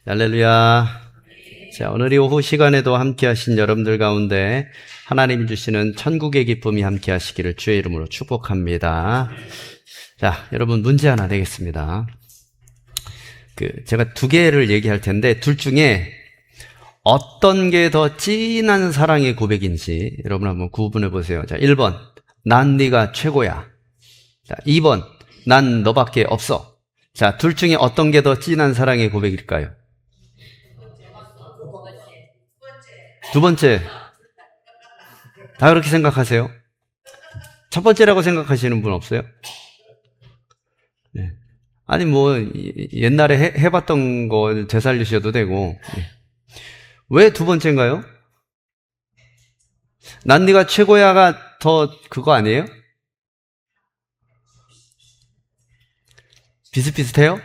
할렐루야. 자, 오늘 이 오후 시간에도 함께 하신 여러분들 가운데 하나님이 주시는 천국의 기쁨이 함께 하시기를 주의 이름으로 축복합니다. 자, 여러분 문제 하나 내겠습니다. 제가 두 개를 얘기할 텐데 둘 중에 어떤 게 더 진한 사랑의 고백인지 여러분 한번 구분해 보세요. 자, 1번. 난 네가 최고야. 자, 2번. 난 너밖에 없어. 자, 둘 중에 어떤 게 더 진한 사랑의 고백일까요? 두 번째. 다 그렇게 생각하세요? 첫 번째라고 생각하시는 분 없어요? 네. 아니 옛날에 해봤던 거 되살리셔도 되고. 왜 두 번째인가요? 난 네가 최고야가 더 그거 아니에요? 비슷비슷해요?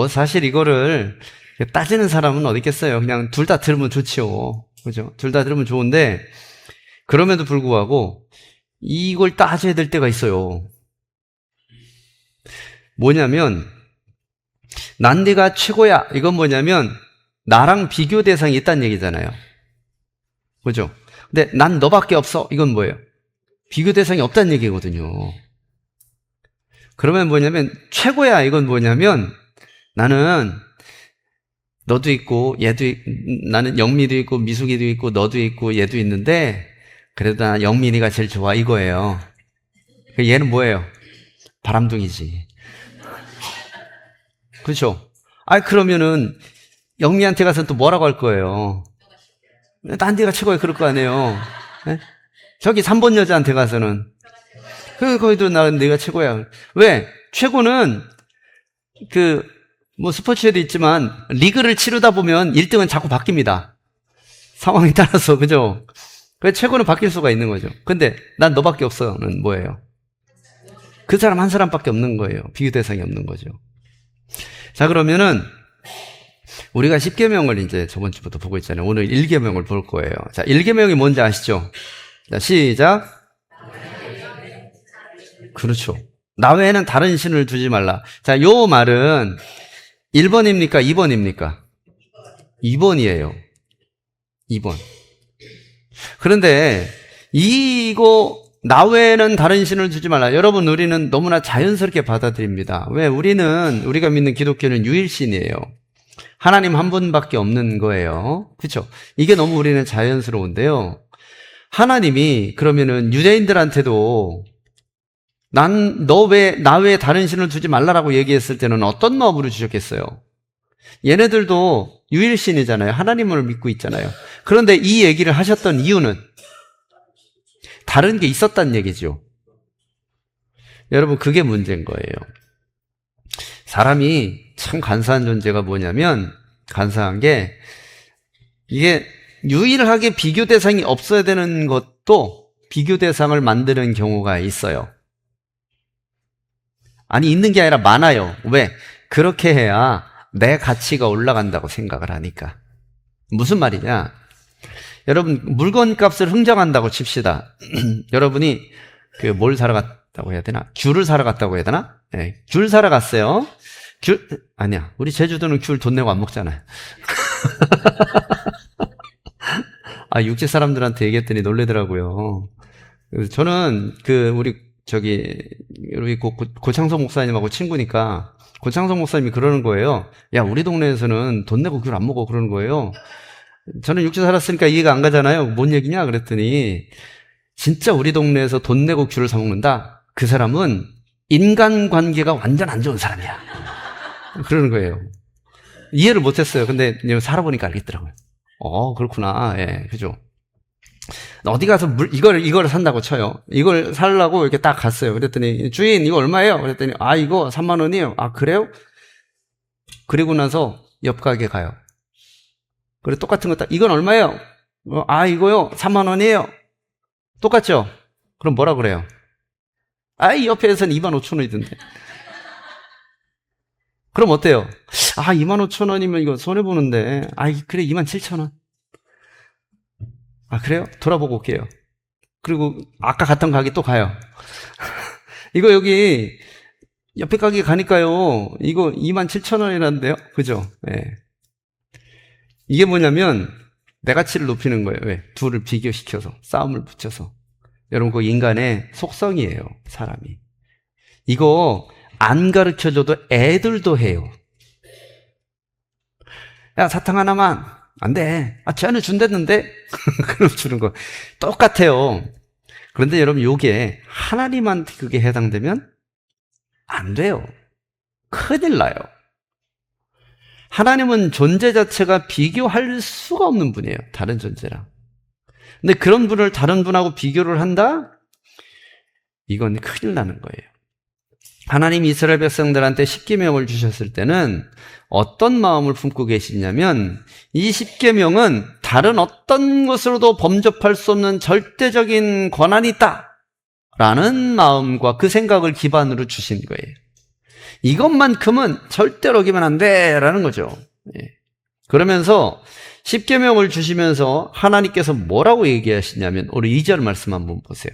사실 이거를 따지는 사람은 어디 있겠어요. 그냥 둘 다 들으면 좋지요. 그죠? 둘 다 들으면 좋은데, 그럼에도 불구하고, 이걸 따져야 될 때가 있어요. 뭐냐면, 난 네가 최고야. 이건 뭐냐면, 나랑 비교 대상이 있다는 얘기잖아요. 그죠? 근데 난 너밖에 없어. 이건 뭐예요? 비교 대상이 없다는 얘기거든요. 그러면 뭐냐면, 최고야. 이건 뭐냐면, 나는 너도 있고 나는 영미도 있고 미숙이도 있고 너도 있고 얘도 있는데 그래도 난 영민이가 제일 좋아 이거예요. 얘는 뭐예요? 바람둥이지. 그렇죠? 그러면은 영미한테 가서 또 뭐라고 할 거예요? 난 네가 최고야 그럴 거 아니에요. 네? 저기 3번 여자한테 가서는 거기도 난 네가 최고야. 왜? 최고는 스포츠에도 있지만, 리그를 치르다 보면 1등은 자꾸 바뀝니다. 상황에 따라서, 그죠? 그래서 최고는 바뀔 수가 있는 거죠. 근데, 난 너밖에 없어는 뭐예요? 그 사람 한 사람밖에 없는 거예요. 비교 대상이 없는 거죠. 자, 그러면은, 우리가 10계명을 이제 저번 주부터 보고 있잖아요. 오늘 1계명을 볼 거예요. 자, 1계명이 뭔지 아시죠? 자, 시작. 그렇죠. 나 외에는 다른 신을 두지 말라. 자, 요 말은, 1번입니까? 2번입니까? 2번이에요. 2번. 그런데 나 외에는 다른 신을 두지 말라. 여러분, 우리는 너무나 자연스럽게 받아들입니다. 왜? 우리가 믿는 기독교는 유일신이에요. 하나님 한 분밖에 없는 거예요. 그렇죠? 이게 너무 우리는 자연스러운데요. 하나님이 그러면은 유대인들한테도 나 외에 다른 신을 두지 말라라고 얘기했을 때는 어떤 마음으로 주셨겠어요? 얘네들도 유일신이잖아요. 하나님을 믿고 있잖아요. 그런데 이 얘기를 하셨던 이유는 다른 게 있었다는 얘기죠. 여러분, 그게 문제인 거예요. 사람이 참 간사한 존재가 뭐냐면, 간사한 게, 이게 유일하게 비교 대상이 없어야 되는 것도 비교 대상을 만드는 경우가 있어요. 아니, 있는 게 아니라 많아요. 왜? 그렇게 해야 내 가치가 올라간다고 생각을 하니까. 무슨 말이냐? 여러분, 물건 값을 흥정한다고 칩시다. 여러분이 뭘 사러 갔다고 해야 되나? 귤을 사러 갔다고 해야 되나? 네, 귤 사러 갔어요. 아니야. 우리 제주도는 귤 돈 내고 안 먹잖아요. 육지 사람들한테 얘기했더니 놀래더라고요. 저는 우리 고창석 목사님하고 친구니까 고창석 목사님이 그러는 거예요. 야, 우리 동네에서는 돈 내고 귤 안 먹어 그러는 거예요. 저는 육지 살았으니까 이해가 안 가잖아요. 뭔 얘기냐 그랬더니 진짜 우리 동네에서 돈 내고 귤을 사 먹는다. 그 사람은 인간관계가 완전 안 좋은 사람이야. 그러는 거예요. 이해를 못했어요. 근데 살아보니까 알겠더라고요. 그렇구나. 예, 그죠. 어디 가서 이걸 산다고 쳐요. 이걸 살라고 이렇게 딱 갔어요. 그랬더니, 주인, 이거 얼마예요? 그랬더니, 이거 3만 원이에요. 그래요? 그리고 나서 옆 가게 가요. 그래, 똑같은 거 딱, 이건 얼마예요? 이거요? 3만 원이에요. 똑같죠? 그럼 뭐라 그래요? 이 옆에서는 2만 5천 원이던데. 그럼 어때요? 2만 5천 원이면 이거 손해보는데. 그래, 2만 7천 원. 그래요? 돌아보고 올게요. 그리고 아까 갔던 가게 또 가요. 이거 여기 옆에 가게 가니까요. 이거 27,000원이라는데요. 그죠? 예. 이게 뭐냐면 내 가치를 높이는 거예요. 왜? 둘을 비교시켜서 싸움을 붙여서. 여러분 그 인간의 속성이에요. 사람이. 이거 안 가르쳐줘도 애들도 해요. 야, 사탕 하나만. 안 돼. 아, 쟤는 준댔는데? 그럼 주는 거. 똑같아요. 그런데 여러분, 요게 하나님한테 그게 해당되면 안 돼요. 큰일 나요. 하나님은 존재 자체가 비교할 수가 없는 분이에요. 다른 존재랑. 근데 그런 분을 다른 분하고 비교를 한다? 이건 큰일 나는 거예요. 하나님 이스라엘 백성들한테 십계명을 주셨을 때는 어떤 마음을 품고 계시냐면 이 십계명은 다른 어떤 것으로도 범접할 수 없는 절대적인 권한이 있다 라는 마음과 그 생각을 기반으로 주신 거예요. 이것만큼은 절대로 어기면 안 돼 라는 거죠. 그러면서 십계명을 주시면서 하나님께서 뭐라고 얘기하시냐면 우리 2절 말씀 한번 보세요.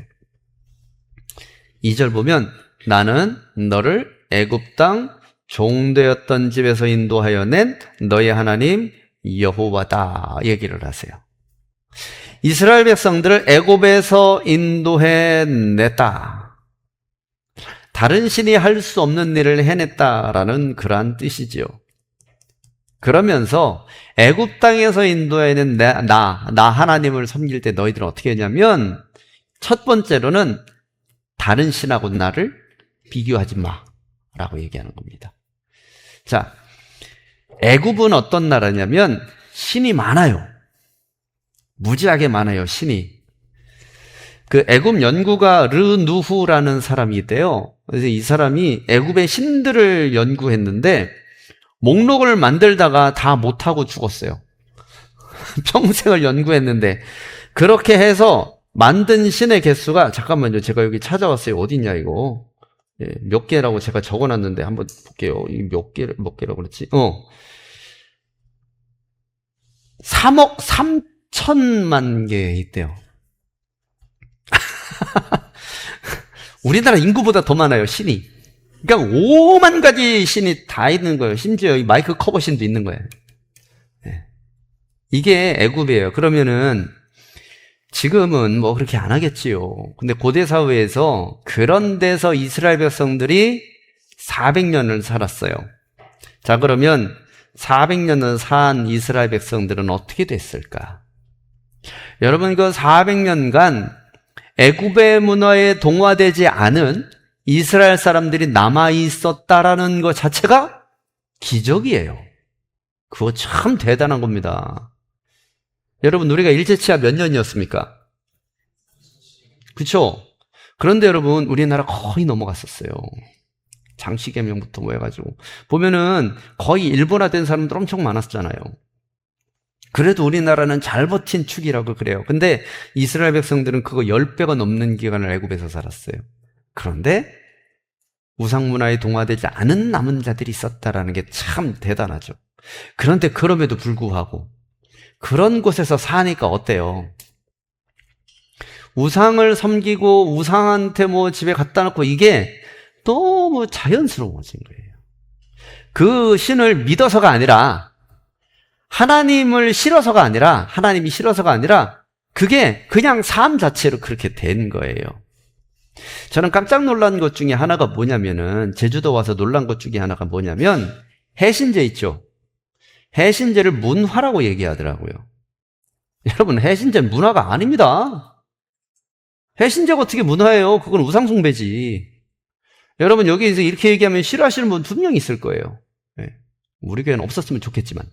2절 보면 나는 너를 애굽 땅 종되었던 집에서 인도하여 낸 너의 하나님 여호와다 얘기를 하세요. 이스라엘 백성들을 애굽에서 인도해 냈다. 다른 신이 할 수 없는 일을 해냈다라는 그러한 뜻이지요. 그러면서 애굽 땅에서 인도해낸 나 하나님을 섬길 때 너희들은 어떻게 했냐면 첫 번째로는 다른 신하고 나를 비교하지 마라고 얘기하는 겁니다. 자, 애굽은 어떤 나라냐면 신이 많아요. 무지하게 많아요, 신이. 그 애굽 연구가 르누후라는 사람이 있대요. 그래서 이 사람이 애굽의 신들을 연구했는데 목록을 만들다가 다 못하고 죽었어요. 평생을 연구했는데 그렇게 해서 만든 신의 개수가 잠깐만요. 제가 여기 찾아왔어요. 어딨냐 이거. 몇 개라고 제가 적어놨는데 한번 볼게요. 몇 개라고 그랬지? 3억 3천만 개 있대요. 우리나라 인구보다 더 많아요, 신이. 그러니까 5만 가지 신이 다 있는 거예요. 심지어 이 마이크 커버 신도 있는 거예요. 이게 애굽이에요. 그러면은 지금은 뭐 그렇게 안 하겠지요. 근데 고대 사회에서 그런 데서 이스라엘 백성들이 400년을 살았어요. 자, 그러면 400년을 산 이스라엘 백성들은 어떻게 됐을까? 여러분, 그 400년간 애굽의 문화에 동화되지 않은 이스라엘 사람들이 남아 있었다라는 것 자체가 기적이에요. 그거 참 대단한 겁니다. 여러분, 우리가 일제치하 몇 년이었습니까? 그렇죠? 그런데 여러분, 우리나라 거의 넘어갔었어요. 장시개명부터 뭐 해가지고 보면은 거의 일본화된 사람들 엄청 많았잖아요. 그래도 우리나라는 잘 버틴 축이라고 그래요. 근데 이스라엘 백성들은 그거 10배가 넘는 기간을 애굽에서 살았어요. 그런데 우상문화에 동화되지 않은 남은 자들이 있었다라는 게 참 대단하죠. 그런데 그럼에도 불구하고 그런 곳에서 사니까 어때요? 우상을 섬기고 우상한테 뭐 집에 갖다 놓고 이게 너무 자연스러워진 거예요. 그 신을 믿어서가 아니라 하나님이 싫어서가 아니라 그게 그냥 삶 자체로 그렇게 된 거예요. 저는 깜짝 놀란 것 중에 하나가 뭐냐면은 제주도 와서 놀란 것 중에 하나가 뭐냐면 해신제 있죠. 해신제를 문화라고 얘기하더라고요. 여러분, 해신제는 문화가 아닙니다. 해신제가 어떻게 문화예요? 그건 우상숭배지. 여러분, 여기서 이렇게 얘기하면 싫어하시는 분 분명히 있을 거예요. 네. 우리 교회는 없었으면 좋겠지만.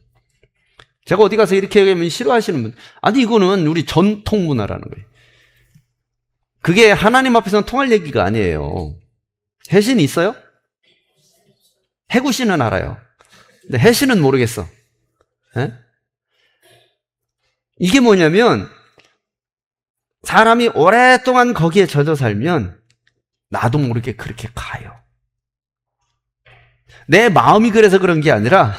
제가 어디 가서 이렇게 얘기하면 싫어하시는 분, 아니, 이거는 우리 전통 문화라는 거예요. 그게 하나님 앞에서는 통할 얘기가 아니에요. 해신이 있어요? 해구신은 알아요. 근데 해신은 모르겠어. 네? 이게 뭐냐면 사람이 오랫동안 거기에 젖어 살면 나도 모르게 그렇게 가요. 내 마음이 그래서 그런 게 아니라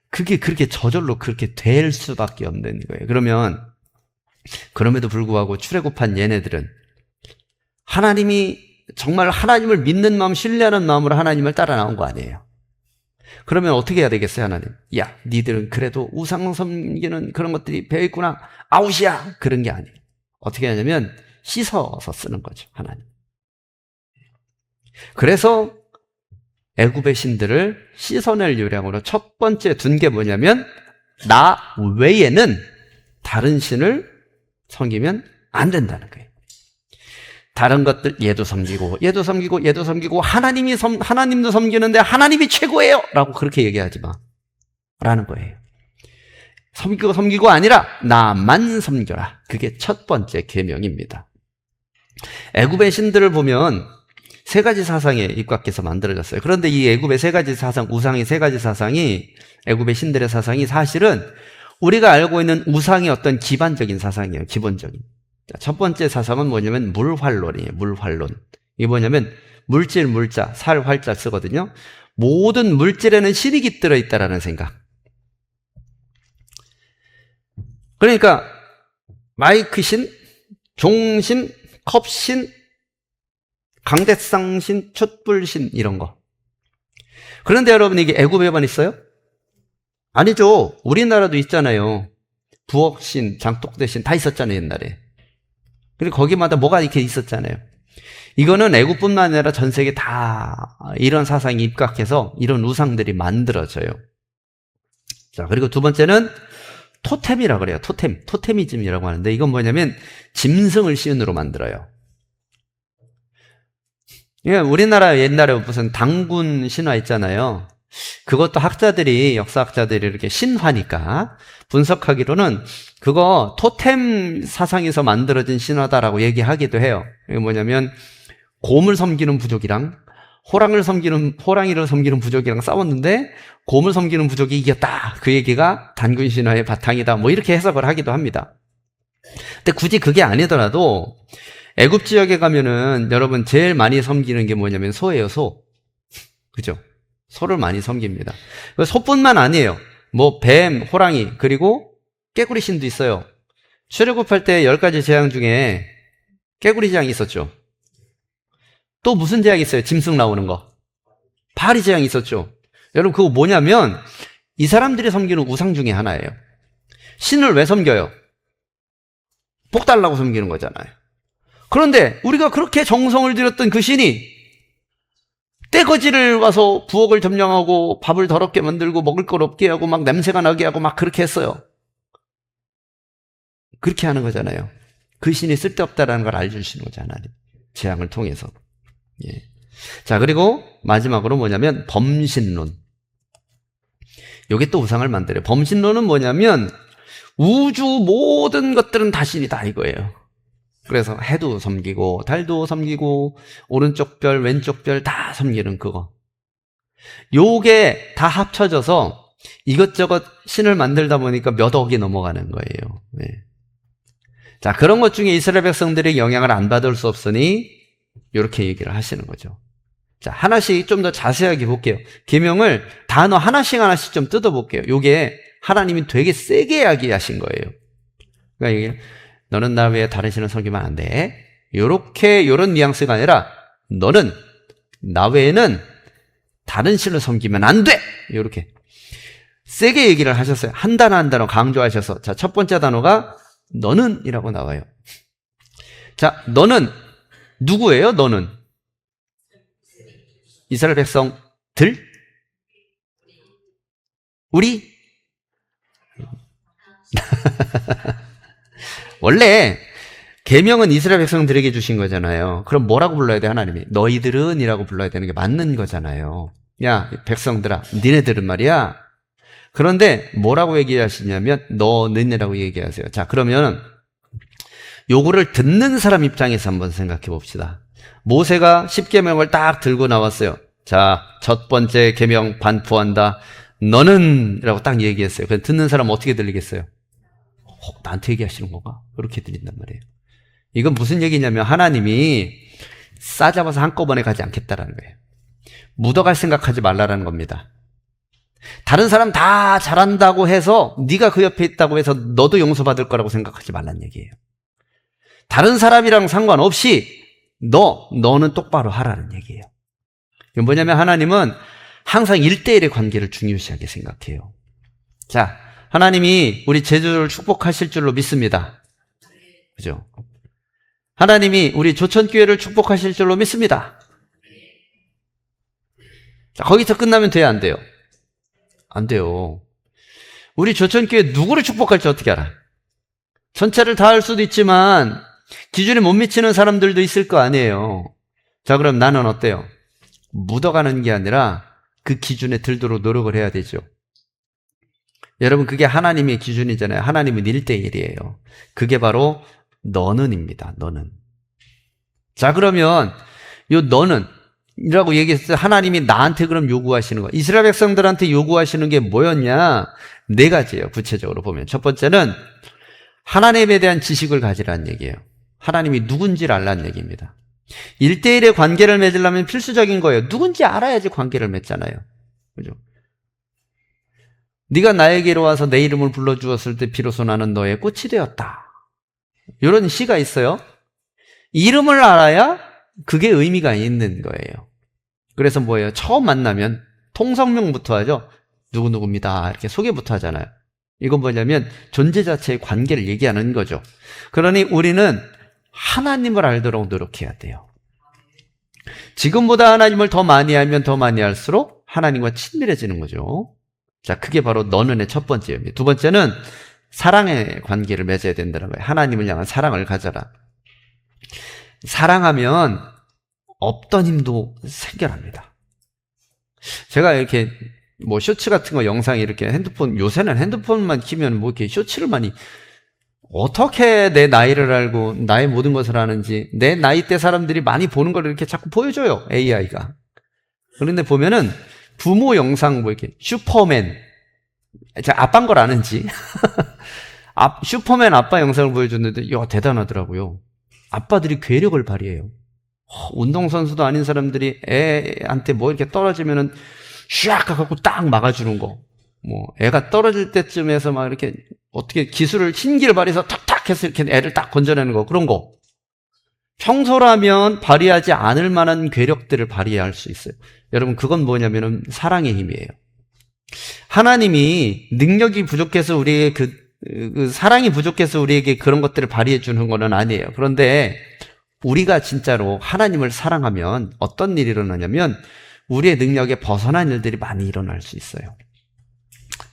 그게 그렇게 저절로 그렇게 될 수밖에 없는 거예요. 그러면 그럼에도 불구하고 출애굽한 얘네들은 하나님이 정말 하나님을 믿는 마음, 신뢰하는 마음으로 하나님을 따라 나온 거 아니에요. 그러면 어떻게 해야 되겠어요, 하나님? 야, 니들은 그래도 우상 섬기는 그런 것들이 배어있구나. 아웃이야. 그런 게 아니에요. 어떻게 하냐면 씻어서 쓰는 거죠, 하나님. 그래서 애굽의 신들을 씻어낼 요량으로 첫 번째 둔 게 뭐냐면 나 외에는 다른 신을 섬기면 안 된다는 거예요. 다른 것들 얘도 섬기고 얘도 섬기고 얘도 섬기고 하나님도 섬기는데 하나님이 최고예요 라고 그렇게 얘기하지 마 라는 거예요. 섬기고 아니라 나만 섬겨라. 그게 첫 번째 계명입니다. 애굽의 신들을 보면 세 가지 사상에 입각해서 만들어졌어요. 그런데 이 애굽의 세 가지 사상, 우상의 세 가지 사상이, 애굽의 신들의 사상이 사실은 우리가 알고 있는 우상의 어떤 기반적인 사상이에요. 기본적인. 첫 번째 사상은 뭐냐면 물활론이에요. 물활론. 이게 뭐냐면 물질, 물자, 살, 활자 쓰거든요. 모든 물질에는 신이 깃들어 있다라는 생각. 그러니까 마이크신, 종신, 컵신, 강대상신, 촛불신 이런 거. 그런데 여러분 이게 애굽에만 있어요? 아니죠. 우리나라도 있잖아요. 부엌신, 장독대신 다 있었잖아요, 옛날에. 그리고 거기마다 뭐가 이렇게 있었잖아요. 이거는 애굽뿐만 아니라 전 세계 다 이런 사상이 입각해서 이런 우상들이 만들어져요. 자, 그리고 두 번째는 토템이라고 그래요. 토테미즘이라고 하는데 이건 뭐냐면 짐승을 시은으로 만들어요. 예, 우리나라 옛날에 무슨 당군 신화 있잖아요. 그것도 역사학자들이 이렇게 신화니까 분석하기로는 그거 토템 사상에서 만들어진 신화다라고 얘기하기도 해요. 이게 뭐냐면 곰을 섬기는 부족이랑 호랑이를 섬기는 부족이랑 싸웠는데 곰을 섬기는 부족이 이겼다. 그 얘기가 단군 신화의 바탕이다. 뭐 이렇게 해석을 하기도 합니다. 근데 굳이 그게 아니더라도 애굽 지역에 가면은 여러분 제일 많이 섬기는 게 뭐냐면 소예요, 소. 그죠? 소를 많이 섬깁니다. 소뿐만 아니에요. 뭐 뱀, 호랑이, 그리고 깨구리 신도 있어요. 출애굽할 때 10가지 재앙 중에 깨구리 재앙이 있었죠. 또 무슨 재앙이 있어요? 짐승 나오는 거. 바리 재앙이 있었죠. 여러분 그거 뭐냐면 이 사람들이 섬기는 우상 중에 하나예요. 신을 왜 섬겨요? 복 달라고 섬기는 거잖아요. 그런데 우리가 그렇게 정성을 들였던 그 신이 떼거지를 와서 부엌을 점령하고 밥을 더럽게 만들고 먹을 걸 없게 하고 막 냄새가 나게 하고 막 그렇게 했어요. 그렇게 하는 거잖아요. 그 신이 쓸데없다라는 걸 알려주시는 거잖아요. 재앙을 통해서. 예. 자, 그리고 마지막으로 뭐냐면 범신론. 요게 또 우상을 만들어요. 범신론은 뭐냐면 우주 모든 것들은 다 신이다 이거예요. 그래서 해도 섬기고 달도 섬기고 오른쪽 별 왼쪽 별 다 섬기는 그거. 요게 다 합쳐져서 이것저것 신을 만들다 보니까 몇 억이 넘어가는 거예요. 네. 자, 그런 것 중에 이스라엘 백성들이 영향을 안 받을 수 없으니 이렇게 얘기를 하시는 거죠. 자, 하나씩 좀 더 자세하게 볼게요. 계명을 단어 하나씩 좀 뜯어볼게요. 요게 하나님이 되게 세게 이야기하신 거예요. 그러니까 이게 너는 나 외에 다른 신을 섬기면 안 돼. 요런 뉘앙스가 아니라 너는 나 외에는 다른 신을 섬기면 안 돼. 요렇게 세게 얘기를 하셨어요. 한 단어 강조하셔서. 자, 첫 번째 단어가 너는 이라고 나와요. 자, 너는 누구예요? 너는 이스라엘 백성들? 우리? 원래 계명은 이스라엘 백성들에게 주신 거잖아요. 그럼 뭐라고 불러야 돼, 하나님이? 너희들은 이라고 불러야 되는 게 맞는 거잖아요. 야, 백성들아, 니네들은 말이야. 그런데 뭐라고 얘기하시냐면 너는이라고 얘기하세요. 자, 그러면 요거를 듣는 사람 입장에서 한번 생각해 봅시다. 모세가 10계명을 딱 들고 나왔어요. 자, 첫 번째 계명 반포한다. 너는 이라고 딱 얘기했어요. 그럼 듣는 사람 어떻게 들리겠어요? 나한테 얘기하시는 건가? 그렇게 들린단 말이에요. 이건 무슨 얘기냐면 하나님이 싸잡아서 한꺼번에 가지 않겠다라는 거예요. 묻어갈 생각하지 말라라는 겁니다. 다른 사람 다 잘한다고 해서 네가 그 옆에 있다고 해서 너도 용서받을 거라고 생각하지 말란 얘기예요. 다른 사람이랑 상관없이 너는 똑바로 하라는 얘기예요. 이게 뭐냐면 하나님은 항상 1대1의 관계를 중요시하게 생각해요. 자, 하나님이 우리 제주도를 축복하실 줄로 믿습니다. 그죠? 하나님이 우리 조천교회를 축복하실 줄로 믿습니다. 자, 거기서 끝나면 돼요, 안 돼요? 안 돼요. 우리 조천교회 누구를 축복할지 어떻게 알아? 전체를 다 할 수도 있지만 기준에 못 미치는 사람들도 있을 거 아니에요. 자, 그럼 나는 어때요? 묻어가는 게 아니라 그 기준에 들도록 노력을 해야 되죠. 여러분, 그게 하나님의 기준이잖아요. 하나님은 1대1이에요. 그게 바로 너는입니다. 너는. 자, 그러면 요 너는 이라고 얘기했을 때 하나님이 나한테 그럼 요구하시는 거, 이스라엘 백성들한테 요구하시는 게 뭐였냐? 4가지예요. 구체적으로 보면 첫 번째는 하나님에 대한 지식을 가지라는 얘기예요. 하나님이 누군지를 알라는 얘기입니다. 1대1의 관계를 맺으려면 필수적인 거예요. 누군지 알아야지 관계를 맺잖아요. 그죠? 네가 나에게로 와서 내 이름을 불러주었을 때 비로소 나는 너의 꽃이 되었다. 이런 시가 있어요. 이름을 알아야 그게 의미가 있는 거예요. 그래서 뭐예요? 처음 만나면 통성명부터 하죠. 누구누구입니다. 이렇게 소개부터 하잖아요. 이건 뭐냐면 존재 자체의 관계를 얘기하는 거죠. 그러니 우리는 하나님을 알도록 노력해야 돼요. 지금보다 하나님을 더 많이 알면 더 많이 할수록 하나님과 친밀해지는 거죠. 자, 그게 바로 너는의 첫 번째입니다. 두 번째는 사랑의 관계를 맺어야 된다는 거예요. 하나님을 향한 사랑을 가져라. 사랑하면 없던 힘도 생겨납니다. 제가 이렇게 뭐 쇼츠 같은 거 영상 이렇게 핸드폰, 요새는 핸드폰만 키면 뭐 이렇게 쇼츠를 많이, 어떻게 내 나이를 알고 나의 모든 것을 아는지, 내 나이대 사람들이 많이 보는 걸 이렇게 자꾸 보여줘요, AI가. 그런데 보면은 부모 영상 뭐 이렇게 슈퍼맨, 제가 아빠인 걸 아는지 슈퍼맨 아빠 영상을 보여줬는데 이야, 대단하더라고요. 아빠들이 괴력을 발휘해요. 운동선수도 아닌 사람들이 애한테 뭐 이렇게 떨어지면은 샥 가갖고 딱 막아주는 거. 뭐 애가 떨어질 때쯤에서 막 이렇게 어떻게 기술을 신기를 발휘해서 탁탁 해서 이렇게 애를 딱 건져내는 거, 그런 거. 평소라면 발휘하지 않을 만한 괴력들을 발휘할 수 있어요. 여러분, 그건 뭐냐면은 사랑의 힘이에요. 하나님이 능력이 부족해서 우리에게 그 사랑이 부족해서 우리에게 그런 것들을 발휘해 주는 거는 아니에요. 그런데 우리가 진짜로 하나님을 사랑하면 어떤 일이 일어나냐면 우리의 능력에 벗어난 일들이 많이 일어날 수 있어요.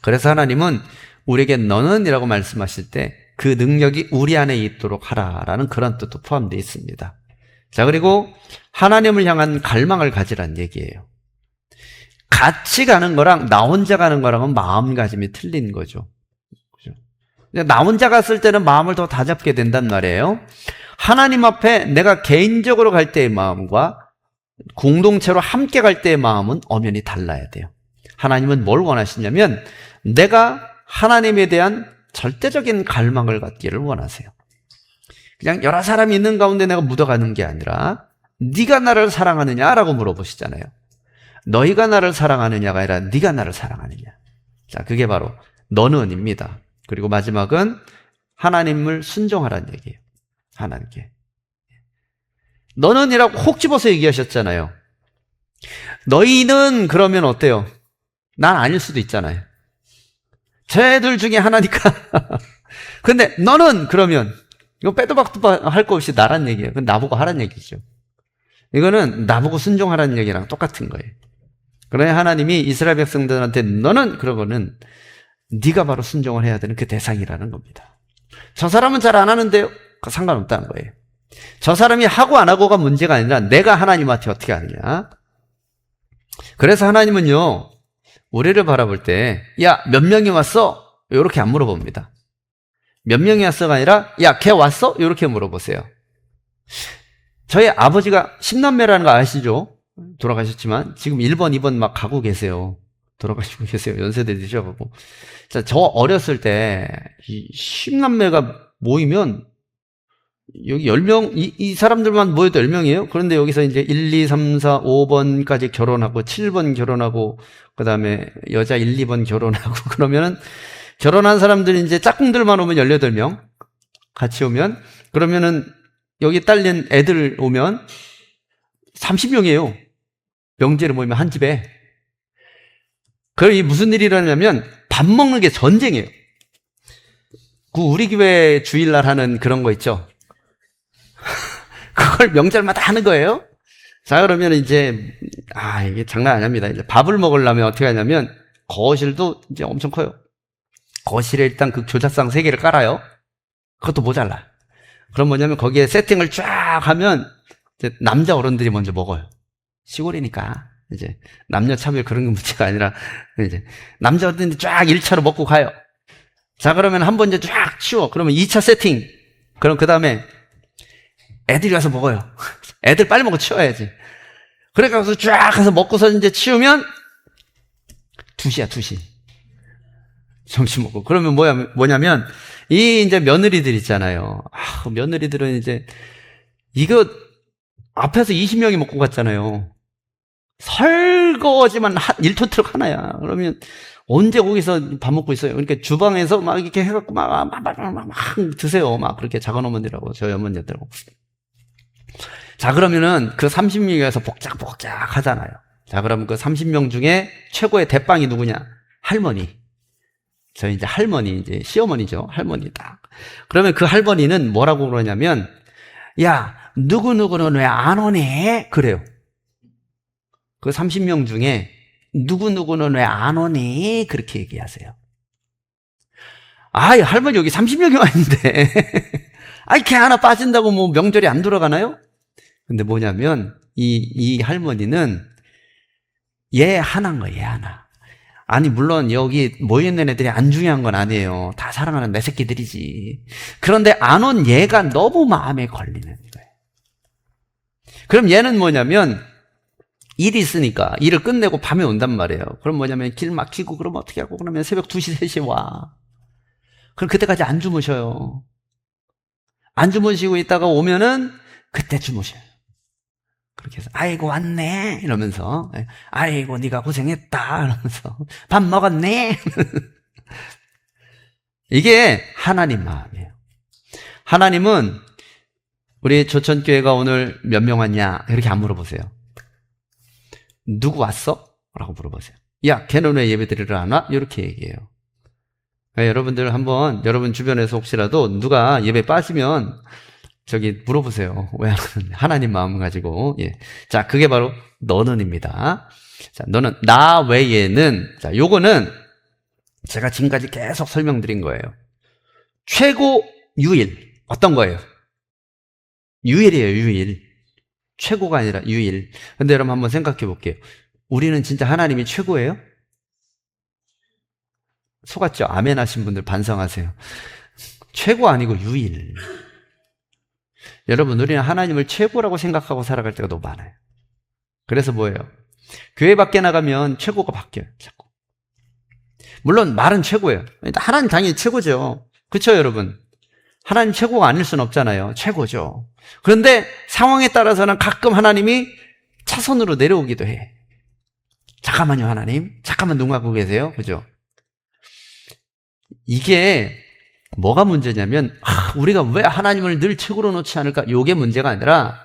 그래서 하나님은 우리에게 너는 이라고 말씀하실 때 그 능력이 우리 안에 있도록 하라라는 그런 뜻도 포함되어 있습니다. 자, 그리고 하나님을 향한 갈망을 가지라는 얘기예요. 같이 가는 거랑 나 혼자 가는 거랑은 마음가짐이 틀린 거죠. 나 혼자 갔을 때는 마음을 더 다잡게 된단 말이에요. 하나님 앞에 내가 개인적으로 갈 때의 마음과 공동체로 함께 갈 때의 마음은 엄연히 달라야 돼요. 하나님은 뭘 원하시냐면 내가 하나님에 대한 절대적인 갈망을 갖기를 원하세요. 그냥 여러 사람이 있는 가운데 내가 묻어가는 게 아니라 네가 나를 사랑하느냐라고 물어보시잖아요. 너희가 나를 사랑하느냐가 아니라 네가 나를 사랑하느냐. 자, 그게 바로 너는입니다. 그리고 마지막은 하나님을 순종하라는 얘기예요. 하나님께. 너는이라고 혹 집어서 얘기하셨잖아요. 너희는 그러면 어때요? 난 아닐 수도 있잖아요. 쟤들 중에 하나니까. 근데 너는 그러면 이거 빼도 박도 할 거 없이 나란 얘기예요. 그건 나보고 하란 얘기죠. 이거는 나보고 순종하라는 얘기랑 똑같은 거예요. 그러니 하나님이 이스라엘 백성들한테 너는 그러고는 네가 바로 순종을 해야 되는 그 대상이라는 겁니다. 저 사람은 잘 안 하는데요? 상관없다는 거예요. 저 사람이 하고 안 하고가 문제가 아니라 내가 하나님한테 어떻게 하느냐. 그래서 하나님은요, 우리를 바라볼 때 야, 몇 명이 왔어? 이렇게 안 물어봅니다. 몇 명이 왔어가 아니라 야, 걔 왔어? 이렇게 물어보세요. 저희 아버지가 10남매라는 거 아시죠? 돌아가셨지만 지금 1번, 2번 막 가고 계세요. 돌아가시고 계세요. 연세대 드셔가고. 자, 저 어렸을 때 10남매가 모이면 여기 10명, 이 사람들만 모여도 10명이에요. 그런데 여기서 이제 1, 2, 3, 4, 5번까지 결혼하고 7번 결혼하고 그 다음에 여자 1, 2번 결혼하고 그러면은 결혼한 사람들이 이제 짝꿍들만 오면 18명 같이 오면 그러면은 여기 딸린 애들 오면 30명이에요. 명절에 모이면 한 집에. 그럼 이 무슨 일이 일어나냐면 밥 먹는 게 전쟁이에요. 그 우리 교회 주일날 하는 그런 거 있죠. 그걸 명절마다 하는 거예요. 자, 그러면 이제 이게 장난 아닙니다. 이제 밥을 먹으려면 어떻게 하냐면 거실도 이제 엄청 커요. 거실에 일단 그 교자상 3개를 깔아요. 그것도 모자라. 그럼 뭐냐면 거기에 세팅을 쫙 하면 이제 남자 어른들이 먼저 먹어요. 시골이니까 이제 남녀 차별 그런 게 문제가 아니라 이제 남자 어른들이 쫙 1차로 먹고 가요. 자, 그러면 한 번 이제 쫙 치워. 그러면 2차 세팅. 그럼 그 다음에 애들이 와서 먹어요. 애들 빨리 먹고 치워야지. 그러니까 쫙 가서 먹고서 이제 치우면 2시야, 2시. 점심 먹고. 그러면 뭐냐면, 이 이제 며느리들 있잖아요. 며느리들은 이제, 이거 앞에서 20명이 먹고 갔잖아요. 설거지만 1톤 하나야. 그러면 언제 거기서 밥 먹고 있어요? 그러니까 주방에서 막 이렇게 해갖고 막 드세요. 막 그렇게 작은 어머니라고, 저희 어머니들하고. 자, 그러면은 그 30명이 와서 복작복작 하잖아요. 자, 그러면 그 30명 중에 최고의 대빵이 누구냐? 할머니. 저희 이제 할머니, 이제 시어머니죠. 할머니 딱. 그러면 그 할머니는 뭐라고 그러냐면, 야, 누구누구는 왜 안 오네? 그래요. 그 30명 중에 누구누구는 왜 안 오니? 그렇게 얘기하세요. 할머니 여기 30명이 와 있는데. 걔 하나 빠진다고 뭐 명절이 안 돌아가나요? 근데 뭐냐면, 이 할머니는 얘 하나인 거예요, 얘 하나. 물론 여기 모여있는 애들이 안 중요한 건 아니에요. 다 사랑하는 내 새끼들이지. 그런데 안 온 얘가 너무 마음에 걸리는 거예요. 그럼 얘는 뭐냐면, 일이 있으니까 일을 끝내고 밤에 온단 말이에요. 그럼 뭐냐면 길 막히고 그러면 어떻게 하고 그러면 새벽 2시, 3시에 와. 그럼 그때까지 안 주무셔요. 안 주무시고 있다가 오면은 그때 주무셔요. 그렇게 해서 아이고 왔네 이러면서 아이고 네가 고생했다 이러면서 밥 먹었네. 이게 하나님 마음이에요. 하나님은 우리 조천교회가 오늘 몇 명 왔냐 이렇게 안 물어보세요. 누구 왔어? 라고 물어보세요. 야, 걔는 왜 예배 드리러 안 와? 이렇게 얘기해요. 여러분들 한번 여러분 주변에서 혹시라도 누가 예배 빠지면 물어보세요. 왜 안 오는데? 하나님 마음 가지고. 예. 자, 그게 바로 너는입니다. 자, 너는, 나 외에는, 자, 요거는 제가 지금까지 계속 설명드린 거예요. 최고 유일. 어떤 거예요? 유일이에요, 유일. 최고가 아니라 유일. 근데 여러분 한번 생각해 볼게요. 우리는 진짜 하나님이 최고예요? 속았죠? 아멘 하신 분들 반성하세요. 최고 아니고 유일. 여러분, 우리는 하나님을 최고라고 생각하고 살아갈 때가 너무 많아요. 그래서 뭐예요? 교회 밖에 나가면 최고가 바뀌어요, 자꾸. 물론 말은 최고예요. 하나님 당연히 최고죠. 그렇죠, 여러분? 하나님 최고가 아닐 수는 없잖아요. 최고죠. 그런데 상황에 따라서는 가끔 하나님이 차선으로 내려오기도 해. 잠깐만요, 하나님. 잠깐만 눈 감고 계세요. 그죠? 이게 뭐가 문제냐면 우리가 왜 하나님을 늘 최고로 놓지 않을까? 이게 문제가 아니라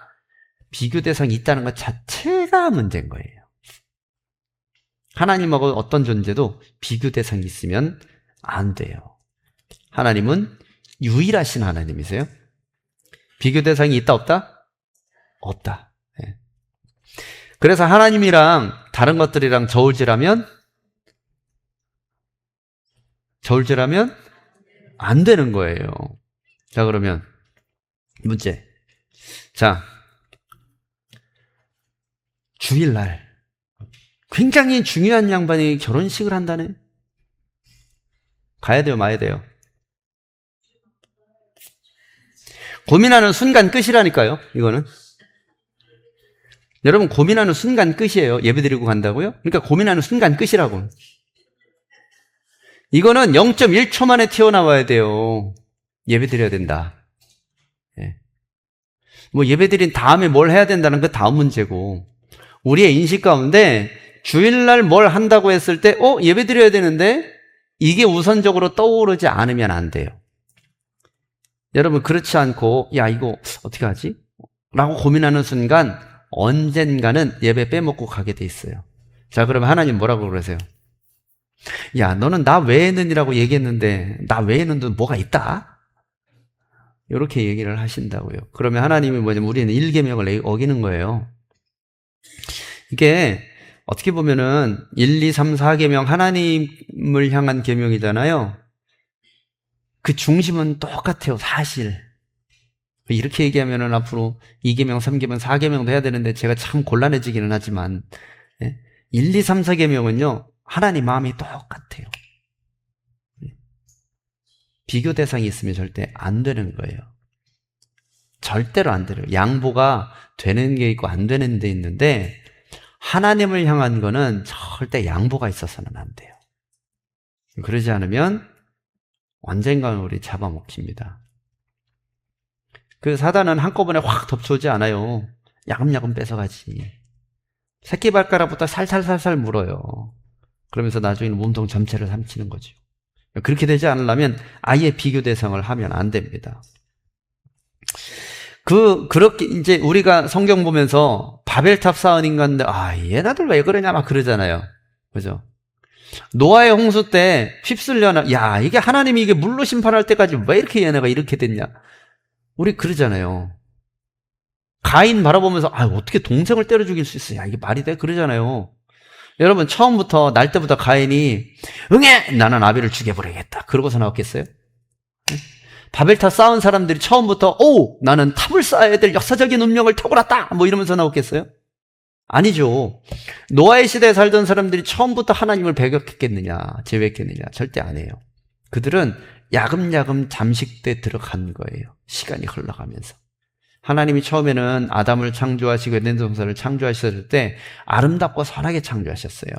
비교 대상이 있다는 것 자체가 문제인 거예요. 하나님하고 어떤 존재도 비교 대상이 있으면 안 돼요. 하나님은 유일하신 하나님이세요. 비교 대상이 있다 없다? 없다. 네. 그래서 하나님이랑 다른 것들이랑 저울질하면 안 되는 거예요. 자, 그러면 문제. 자, 주일날 굉장히 중요한 양반이 결혼식을 한다네. 가야 돼요, 마야 돼요? 고민하는 순간 끝이라니까요, 이거는. 여러분, 고민하는 순간 끝이에요. 예배 드리고 간다고요? 그러니까 고민하는 순간 끝이라고. 이거는 0.1초 만에 튀어나와야 돼요. 예배 드려야 된다. 예. 뭐 예배 드린 다음에 뭘 해야 된다는 그 다음 문제고, 우리의 인식 가운데 주일날 뭘 한다고 했을 때 예배 드려야 되는데 이게 우선적으로 떠오르지 않으면 안 돼요. 여러분 그렇지 않고 야 이거 어떻게 하지? 라고 고민하는 순간 언젠가는 예배 빼먹고 가게 돼 있어요. 자, 그러면 하나님 뭐라고 그러세요? 야, 너는 나 외에는이라고 얘기했는데 나 외에는 또 뭐가 있다? 이렇게 얘기를 하신다고요. 그러면 하나님이 뭐냐면 우리는 1계명을 어기는 거예요. 이게 어떻게 보면은 1, 2, 3, 4계명 하나님을 향한 계명이잖아요. 그 중심은 똑같아요, 사실. 이렇게 얘기하면은 앞으로 2계명, 3계명, 4계명도 해야 되는데 제가 참 곤란해지기는 하지만 1, 2, 3, 4계명은요. 하나님 마음이 똑같아요. 비교 대상이 있으면 절대 안 되는 거예요. 절대로 안 돼요. 양보가 되는 게 있고 안 되는 데 있는데 하나님을 향한 거는 절대 양보가 있어서는 안 돼요. 그러지 않으면 언젠가는 우리 잡아먹힙니다. 그 사단은 한꺼번에 확 덮쳐오지 않아요. 야금야금 뺏어가지. 새끼발가락부터 살살살살 물어요. 그러면서 나중에는 몸통 전체를 삼키는 거죠. 그렇게 되지 않으려면 아예 비교 대상을 하면 안 됩니다. 그렇게 이제 우리가 성경 보면서 바벨탑 쌓은 인간들, 얘네들 왜 그러냐 막 그러잖아요. 그죠? 노아의 홍수 때 휩쓸려나, 야, 이게 하나님이 이게 물로 심판할 때까지 왜 이렇게 얘네가 이렇게 됐냐? 우리 그러잖아요. 가인 바라보면서, 어떻게 동생을 때려 죽일 수 있어? 야, 이게 말이 돼? 그러잖아요. 여러분, 처음부터, 날 때부터 가인이, 응애! 나는 아벨을 죽여버리겠다. 그러고서 나왔겠어요? 바벨탑 쌓은 사람들이 처음부터, 나는 탑을 쌓아야 될 역사적인 운명을 타고났다! 뭐 이러면서 나왔겠어요? 아니죠. 노아의 시대에 살던 사람들이 처음부터 하나님을 배격했겠느냐, 제외했겠느냐, 절대 안 해요. 그들은 야금야금 잠식돼 들어간 거예요. 시간이 흘러가면서. 하나님이 처음에는 아담을 창조하시고 에덴 동산을 창조하셨을 때 아름답고 선하게 창조하셨어요.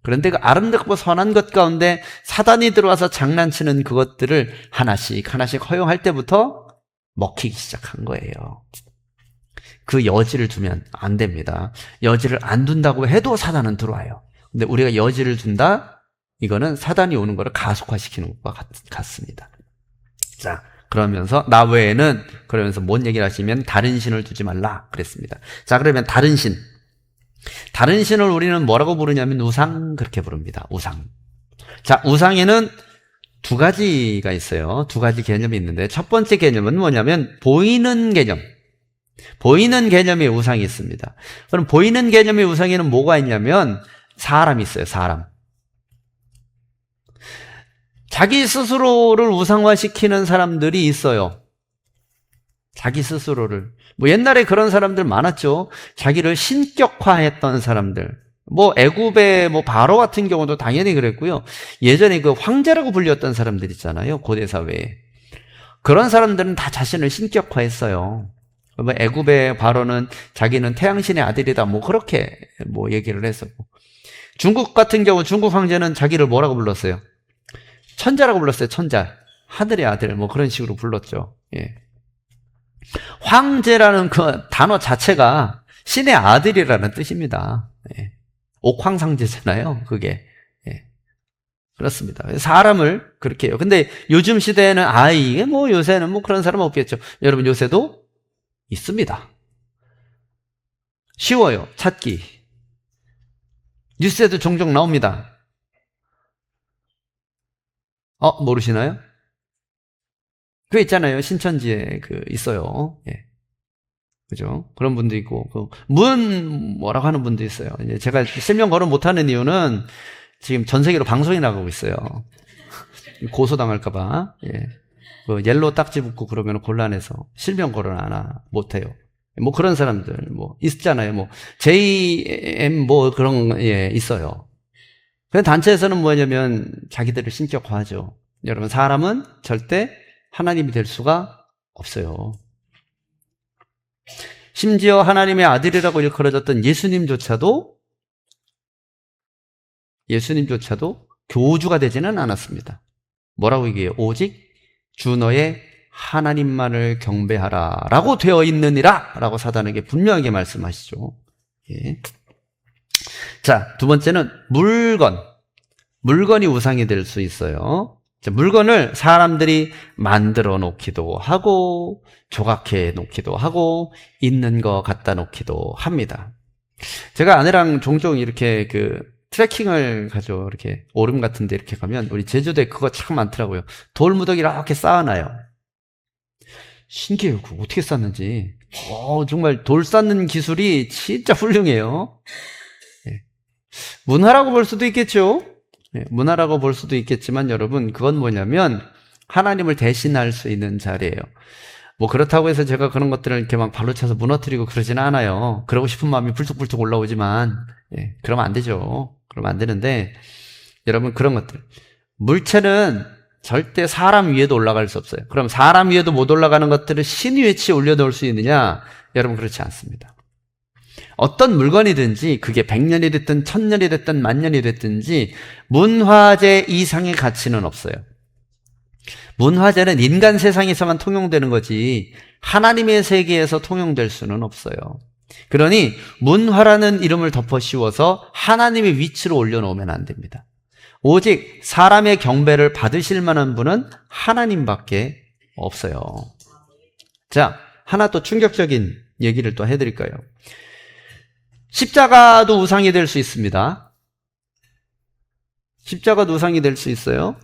그런데 그 아름답고 선한 것 가운데 사단이 들어와서 장난치는 그것들을 하나씩 하나씩 허용할 때부터 먹히기 시작한 거예요. 그 여지를 두면 안 됩니다. 여지를 안 둔다고 해도 사단은 들어와요. 근데 우리가 여지를 둔다? 이거는 사단이 오는 거를 가속화시키는 것과 같습니다. 자, 그러면서 나 외에는 그러면서 뭔 얘기를 하시면 다른 신을 두지 말라 그랬습니다. 자, 그러면 다른 신을 우리는 뭐라고 부르냐면 우상 그렇게 부릅니다. 우상. 자, 우상에는 두 가지가 있어요. 두 가지 개념이 있는데 첫 번째 개념은 뭐냐면 보이는 개념. 보이는 개념의 우상이 있습니다. 그럼 보이는 개념의 우상에는 뭐가 있냐면 사람이 있어요. 사람. 자기 스스로를 우상화시키는 사람들이 있어요. 자기 스스로를. 옛날에 그런 사람들 많았죠. 자기를 신격화했던 사람들. 애굽의 바로 같은 경우도 당연히 그랬고요. 예전에 그 황제라고 불렸던 사람들 있잖아요. 고대 사회에. 그런 사람들은 다 자신을 신격화했어요. 애굽의 바로는 자기는 태양신의 아들이다. 그렇게 얘기를 했었고. 중국 같은 경우 중국 황제는 자기를 뭐라고 불렀어요? 천자라고 불렀어요. 천자. 하늘의 아들. 그런 식으로 불렀죠. 예. 황제라는 그 단어 자체가 신의 아들이라는 뜻입니다. 예. 옥황상제잖아요. 그게. 예. 그렇습니다. 사람을 그렇게 해요. 근데 요즘 시대에는 이게 요새는 그런 사람 없겠죠. 여러분 요새도 있습니다. 쉬워요. 찾기. 뉴스에도 종종 나옵니다. 모르시나요? 그 있잖아요. 신천지에 있어요. 예. 그죠? 그런 분도 있고, 뭐라고 하는 분도 있어요. 이제 제가 실명 거론 못하는 이유는 지금 전 세계로 방송이 나가고 있어요. 고소당할까봐. 예. 옐로우 딱지 붙고 그러면 곤란해서 실명 거론 못해요. 그런 사람들, 있잖아요. JM 그런, 있어요. 그 단체에서는 뭐냐면 자기들을 신격화하죠. 여러분, 사람은 절대 하나님이 될 수가 없어요. 심지어 하나님의 아들이라고 일컬어졌던 예수님조차도 교주가 되지는 않았습니다. 뭐라고 얘기해요? 오직 주 너의 하나님만을 경배하라 라고 되어 있느니라 라고 사단에게 분명하게 말씀하시죠. 예. 자, 두 번째는 물건이 우상이 될 수 있어요. 물건을 사람들이 만들어 놓기도 하고 조각해 놓기도 하고 있는 거 갖다 놓기도 합니다. 제가 아내랑 종종 이렇게 트레킹을 가죠. 이렇게 오름 같은 데 이렇게 가면 우리 제주도에 그거 참 많더라고요. 돌무더기 이렇게 쌓아놔요. 신기해요. 그거 어떻게 쌓는지. 정말 돌 쌓는 기술이 진짜 훌륭해요. 문화라고 볼 수도 있겠죠. 문화라고 볼 수도 있겠지만 여러분, 그건 뭐냐면 하나님을 대신할 수 있는 자리예요. 뭐 그렇다고 해서 제가 그런 것들을 이렇게 막 발로 차서 무너뜨리고 그러지는 않아요. 그러고 싶은 마음이 불쑥불쑥 올라오지만 그러면 안 되죠. 그러면 안 되는데, 여러분, 그런 것들, 물체는 절대 사람 위에도 올라갈 수 없어요. 그럼 사람 위에도 못 올라가는 것들을 신 위에 올려놓을 수 있느냐? 여러분, 그렇지 않습니다. 어떤 물건이든지 그게 100년이 됐든 1000년이 됐든 10,000년이 됐든지 문화재 이상의 가치는 없어요. 문화재는 인간 세상에서만 통용되는 거지 하나님의 세계에서 통용될 수는 없어요. 그러니 문화라는 이름을 덮어 씌워서 하나님의 위치로 올려놓으면 안 됩니다. 오직 사람의 경배를 받으실 만한 분은 하나님밖에 없어요. 자, 하나 또 충격적인 얘기를 또 해드릴까요? 십자가도 우상이 될 수 있습니다. 십자가도 우상이 될 수 있어요.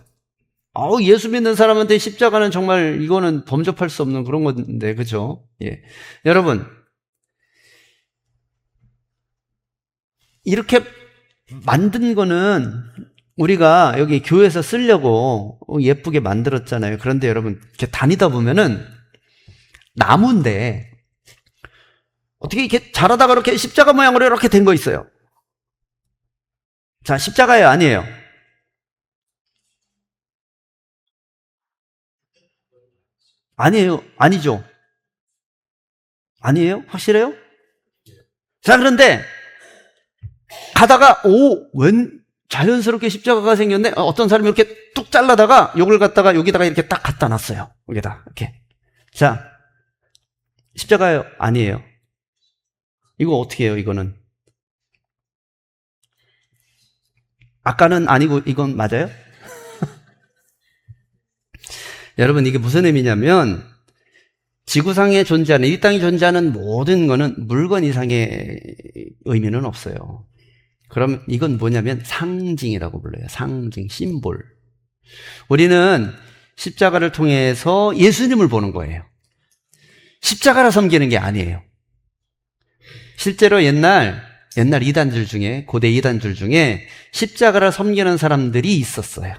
예수 믿는 사람한테 십자가는 정말 이거는 범접할 수 없는 그런 건데, 그죠? 여러분, 이렇게 만든 거는 우리가 여기 교회에서 쓰려고 예쁘게 만들었잖아요. 그런데 여러분, 이렇게 다니다 보면은 나무인데 어떻게 이렇게 자라다가 이렇게 십자가 모양으로 이렇게 된 거 있어요. 자, 십자가예요? 아니에요? 아니에요? 아니죠? 아니에요? 확실해요? 자, 그런데 가다가 웬 자연스럽게 십자가가 생겼네? 어떤 사람이 이렇게 뚝 잘라다가 요걸 갖다가 여기다가 이렇게 딱 갖다 놨어요. 여기다 이렇게. 자, 십자가예요? 아니에요? 이거 어떻게 해요? 이거는 아까는 아니고 이건 맞아요? 여러분, 이게 무슨 의미냐면 지구상에 존재하는, 이 땅에 존재하는 모든 거는 물건 이상의 의미는 없어요. 그럼 이건 뭐냐면 상징이라고 불러요. 상징, 심볼. 우리는 십자가를 통해서 예수님을 보는 거예요. 십자가를 섬기는 게 아니에요. 실제로 옛날 이단들 중에, 고대 이단들 중에 십자가를 섬기는 사람들이 있었어요.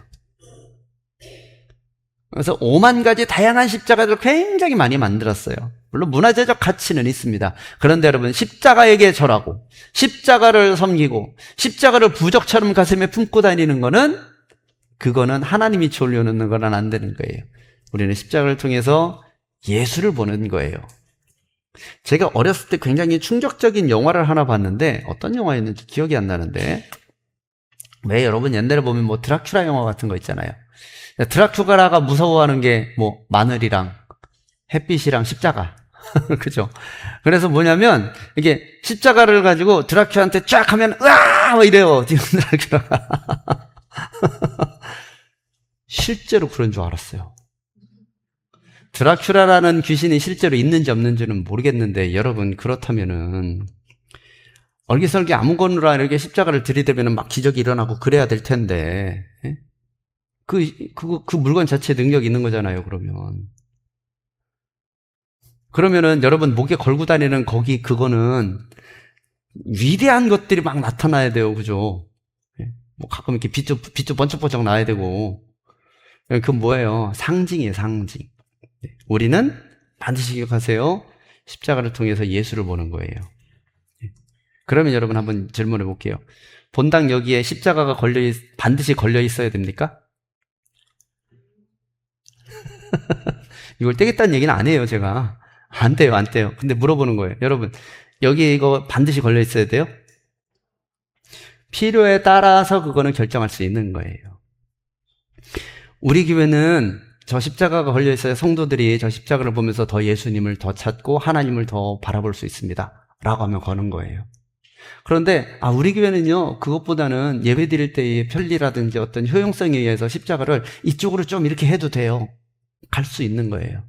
그래서 5만 가지 다양한 십자가를 굉장히 많이 만들었어요. 물론 문화재적 가치는 있습니다. 그런데 여러분, 십자가에게 절하고 십자가를 섬기고 십자가를 부적처럼 가슴에 품고 다니는 거는, 그거는 하나님이 올려놓는 거는 안 되는 거예요. 우리는 십자가를 통해서 예수를 보는 거예요. 제가 어렸을 때 굉장히 충격적인 영화를 하나 봤는데, 어떤 영화였는지 기억이 안 나는데, 왜 여러분 옛날에 보면 뭐 드라큘라 영화 같은 거 있잖아요. 드라큘라가 무서워하는 게 뭐 마늘이랑 햇빛이랑 십자가. 그죠? 그래서 뭐냐면 이게 십자가를 가지고 드라큘라한테 쫙 하면 으아! 뭐 이래요. 지금 드라큘라가. 실제로 그런 줄 알았어요. 드라큘라라는 귀신이 실제로 있는지 없는지는 모르겠는데, 여러분, 그렇다면은 얼기설기 아무거나 이렇게 십자가를 들이대면 막 기적이 일어나고 그래야 될 텐데, 그 물건 자체에 능력이 있는 거잖아요, 그러면은 여러분, 목에 걸고 다니는 그거는 위대한 것들이 막 나타나야 돼요, 그죠? 뭐 가끔 이렇게 빛도 번쩍번쩍 나야 되고. 그건 뭐예요? 상징이에요, 상징. 우리는 반드시 기억하세요. 십자가를 통해서 예수를 보는 거예요. 그러면 여러분 한번 질문해 볼게요. 본당 여기에 십자가가 반드시 걸려 있어야 됩니까? 이걸 떼겠다는 얘기는 안 해요, 제가. 안 돼요, 안 돼요. 근데 물어보는 거예요. 여러분, 여기 이거 반드시 걸려 있어야 돼요? 필요에 따라서 그거는 결정할 수 있는 거예요. 우리 교회는 저 십자가가 걸려 있어야 성도들이 저 십자가를 보면서 더 예수님을 더 찾고 하나님을 더 바라볼 수 있습니다. 라고 하면 거는 거예요. 그런데 우리 교회는요, 그것보다는 예배 드릴 때의 편리라든지 어떤 효용성에 의해서 십자가를 이쪽으로 좀 이렇게 해도 돼요. 갈 수 있는 거예요.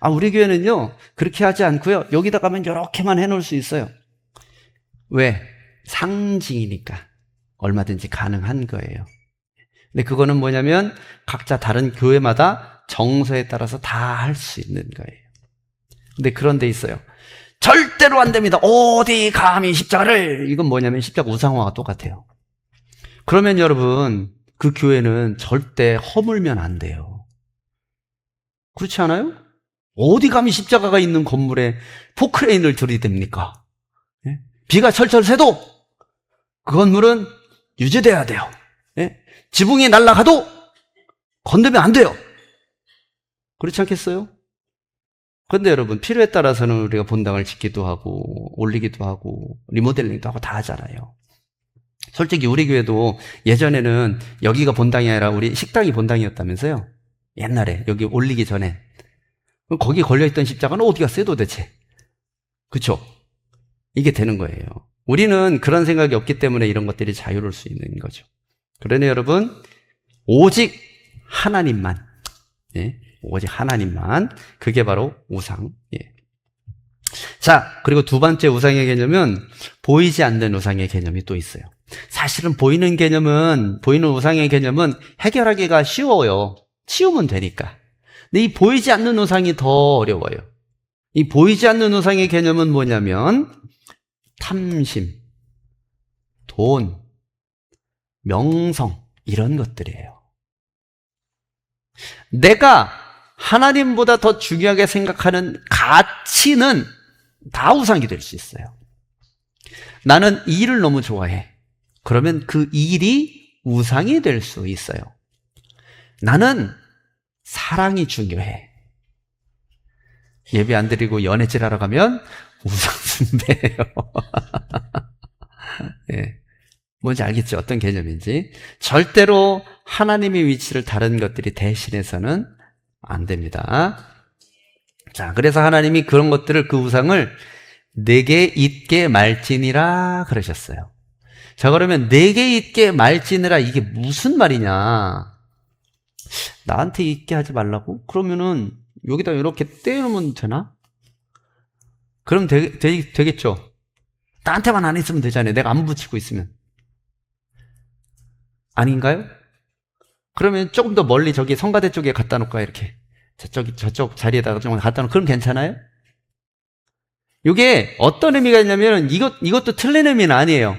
우리 교회는요, 그렇게 하지 않고요, 여기다 가면 이렇게만 해놓을 수 있어요. 왜? 상징이니까 얼마든지 가능한 거예요. 근데 그거는 뭐냐면 각자 다른 교회마다 정서에 따라서 다 할 수 있는 거예요. 근데 그런 데 있어요. 절대로 안 됩니다. 어디 감히 십자가를. 이건 뭐냐면 십자가 우상화가 똑같아요. 그러면 여러분, 그 교회는 절대 허물면 안 돼요. 그렇지 않아요? 어디 감히 십자가가 있는 건물에 포크레인을 들이댑니까? 예? 비가 철철 새도 그 건물은 유지돼야 돼요. 예? 지붕이 날아가도 건드면 안 돼요. 그렇지 않겠어요? 그런데 여러분, 필요에 따라서는 우리가 본당을 짓기도 하고 올리기도 하고 리모델링도 하고 다 하잖아요. 솔직히 우리 교회도 예전에는 여기가 본당이 아니라 우리 식당이 본당이었다면서요. 옛날에 여기 올리기 전에. 거기 걸려있던 십자가는 어디 갔어요 도대체? 그쵸? 이게 되는 거예요. 우리는 그런 생각이 없기 때문에 이런 것들이 자유로울 수 있는 거죠. 그러니 여러분, 오직 하나님만, 예? 오직 하나님만, 그게 바로 우상. 예. 자, 그리고 두 번째 우상의 개념은 보이지 않는 우상의 개념이 또 있어요. 사실은 보이는 우상의 개념은 해결하기가 쉬워요. 치우면 되니까. 근데 이 보이지 않는 우상이 더 어려워요. 이 보이지 않는 우상의 개념은 뭐냐면 탐심, 돈, 명성, 이런 것들이에요. 내가 하나님보다 더 중요하게 생각하는 가치는 다 우상이 될 수 있어요. 나는 이 일을 너무 좋아해. 그러면 그 일이 우상이 될 수 있어요. 나는 사랑이 중요해. 예배 안 드리고 연애질 하러 가면 우상 숭배예요. 예. 뭔지 알겠죠? 어떤 개념인지. 절대로 하나님의 위치를 다른 것들이 대신해서는 안 됩니다. 자, 그래서 하나님이 그런 것들을, 그 우상을 내게 있게 말지니라 그러셨어요. 자, 그러면 내게 있게 말지니라, 이게 무슨 말이냐? 나한테 있게 하지 말라고? 그러면은 여기다 이렇게 떼놓으면 되나? 그럼 되겠죠? 나한테만 안 있으면 되잖아요. 내가 안 붙이고 있으면. 아닌가요? 그러면 조금 더 멀리 저기 성가대 쪽에 갖다 놓을까요? 이렇게. 저쪽 자리에다가 좀 갖다 놓으면, 그럼 괜찮아요? 이게 어떤 의미가 있냐면, 이것도 틀린 의미는 아니에요.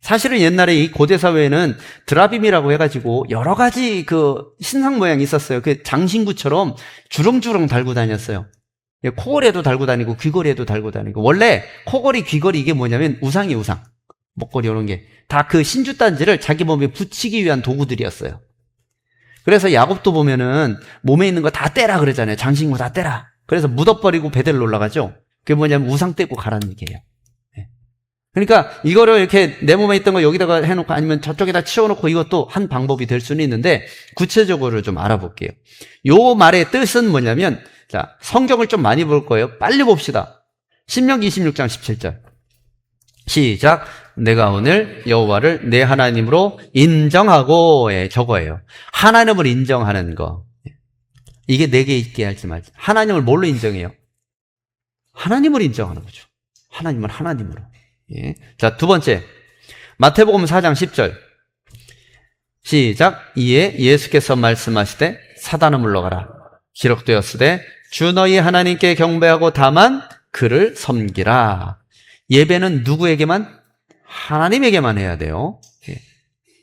사실은 옛날에 이 고대 사회에는 드라빔이라고 해가지고 여러 가지 그 신상 모양이 있었어요. 그 장신구처럼 주렁주렁 달고 다녔어요. 코걸이에도 달고 다니고 귀걸이에도 달고 다니고. 원래 코걸이, 귀걸이, 이게 뭐냐면 우상이 우상. 목걸이 이런 게 다 그 신주단지를 자기 몸에 붙이기 위한 도구들이었어요. 그래서 야곱도 보면은 몸에 있는 거 다 떼라 그러잖아요. 장신구 다 떼라. 그래서 묻어버리고 베델로 올라가죠. 그게 뭐냐면 우상 떼고 가라는 얘기예요. 그러니까 이거를 이렇게 내 몸에 있던 거 여기다가 해놓고 아니면 저쪽에다 치워놓고, 이것도 한 방법이 될 수는 있는데 구체적으로 좀 알아볼게요. 요 말의 뜻은 뭐냐면, 자, 성경을 좀 많이 볼 거예요. 빨리 봅시다. 신명기 26장 17절 시작. 내가 오늘 여호와를 내 하나님으로 인정하고, 저거예요. 하나님을 인정하는 거. 이게 내게 있게 할지 말지. 하나님을 뭘로 인정해요? 하나님을 인정하는 거죠. 하나님을 하나님으로. 예. 자, 두 번째, 마태복음 4장 10절 시작. 이에 예수께서 말씀하시되 사단은 물러가라. 기록되었으되 주 너희 하나님께 경배하고 다만 그를 섬기라. 예배는 누구에게만? 하나님에게만 해야 돼요. 예.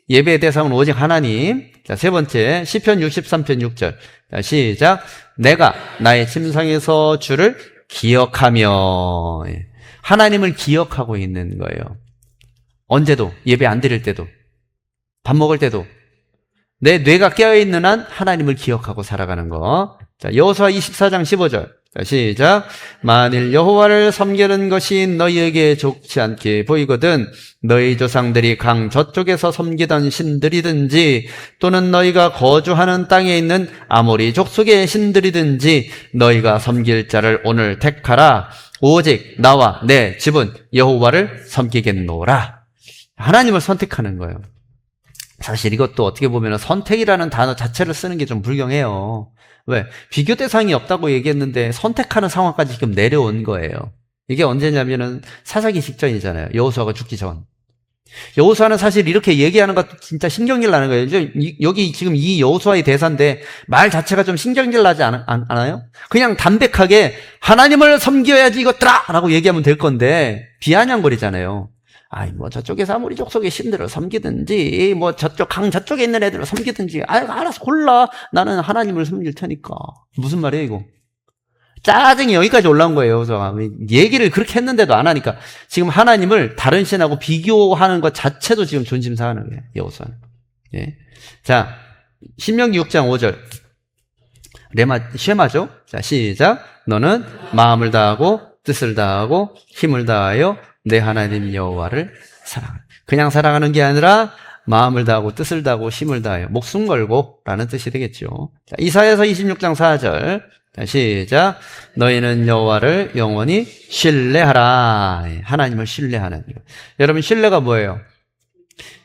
예배의 대상은 오직 하나님. 자, 세 번째, 시편 63편 6절 자, 시작. 내가 나의 침상에서 주를 기억하며. 예. 하나님을 기억하고 있는 거예요. 언제도, 예배 안 드릴 때도, 밥 먹을 때도 내 뇌가 깨어있는 한 하나님을 기억하고 살아가는 거. 자, 여호수아 24장 15절 자, 시작. 만일 여호와를 섬기는 것이 너희에게 좋지 않게 보이거든 너희 조상들이 강 저쪽에서 섬기던 신들이든지 또는 너희가 거주하는 땅에 있는 아모리 족속의 신들이든지 너희가 섬길 자를 오늘 택하라. 오직 나와 내 집은 여호와를 섬기겠노라. 하나님을 선택하는 거예요. 사실 이것도 어떻게 보면 선택이라는 단어 자체를 쓰는 게 좀 불경해요. 왜? 비교 대상이 없다고 얘기했는데 선택하는 상황까지 지금 내려온 거예요. 이게 언제냐면은 사사기 직전이잖아요. 여호수아가 죽기 전. 여호수아는 사실 이렇게 얘기하는 것도 진짜 신경질 나는 거예요. 여기 지금 이 여호수아의 대사인데 말 자체가 좀 신경질 나지 않아요? 그냥 담백하게 하나님을 섬겨야지 이것들아! 라고 얘기하면 될 건데 비아냥거리잖아요. 아이 뭐 저쪽에서 아무리 족속의 신들을 섬기든지 뭐 저쪽 강 저쪽에 있는 애들을 섬기든지 알아서 골라. 나는 하나님을 섬길 테니까. 무슨 말이에요 이거? 짜증이 여기까지 올라온 거예요. 그래서 얘기를 그렇게 했는데도 안 하니까 지금 하나님을 다른 신하고 비교하는 것 자체도 지금 존심사하는 거예요. 여호수아는. 예. 자, 신명기 6장 5절. 쉐마죠. 자, 시작. 너는 마음을 다하고 뜻을 다하고 힘을 다하여 내 하나님 여호와를 사랑하라. 그냥 사랑하는 게 아니라 마음을 다하고 뜻을 다하고 힘을 다하여 목숨 걸고 라는 뜻이 되겠죠. 자, 이사야서 26장 4절. 자, 시작. 너희는 여호와를 영원히 신뢰하라. 하나님을 신뢰하는. 여러분 신뢰가 뭐예요?